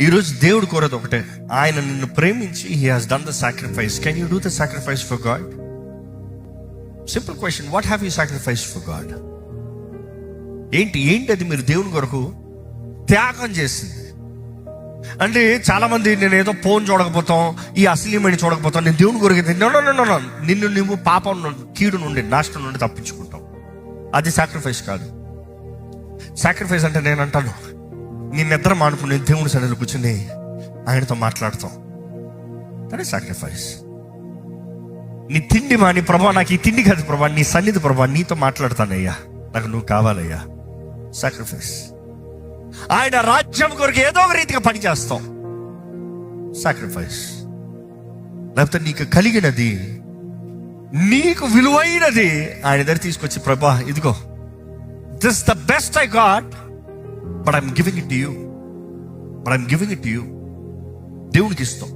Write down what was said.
ఈరోజు దేవుడు కోరేది ఒకటే, ఆయన నిన్ను ప్రేమించి he has done the sacrifice. Can you do the sacrifice for God? Simple question, what have you sacrifice for God? ఏంటి అది మీరు దేవుని కొరకు త్యాగం చేసింది? అంటే చాలా మంది, నేను ఏదో ఫోన్ చూడకపోతాం, ఈ అశ్లీమని చూడకపోతాం, నేను దేవుని కొరకు నిన్ను నువ్వు పాపం కీడు నుండి, నాశనం నుండి తప్పించుకుంటావు. అది సాక్రిఫైస్ కాదు. సాక్రిఫైస్ అంటే నేను అంటాను, నీ నిద్ర మానుకుని దేవుని సన్నిధిలో కూర్చుని ఆయనతో మాట్లాడతాం. అదే సాక్రిఫైస్. నీ తిండి మాని, ప్రభా నాకు ఈ తిండి కాదు ప్రభా, నీ సన్నిధి ప్రభా, నీతో మాట్లాడతానయ్యా, నాకు నువ్వు కావాలయ్యా. సాక్రిఫైస్. ఆయన రాజ్యం కొరకు ఏదో ఒక రీతిగా పని చేస్తాం. సాక్రిఫైస్. లేకపోతే నీకు కలిగినది, నీకు విలువైనది ఆయన దగ్గర తీసుకొచ్చి, ప్రభా ఇదిగో, this the best I got, but I'm giving it to you, దేవునికి ఇస్తాం.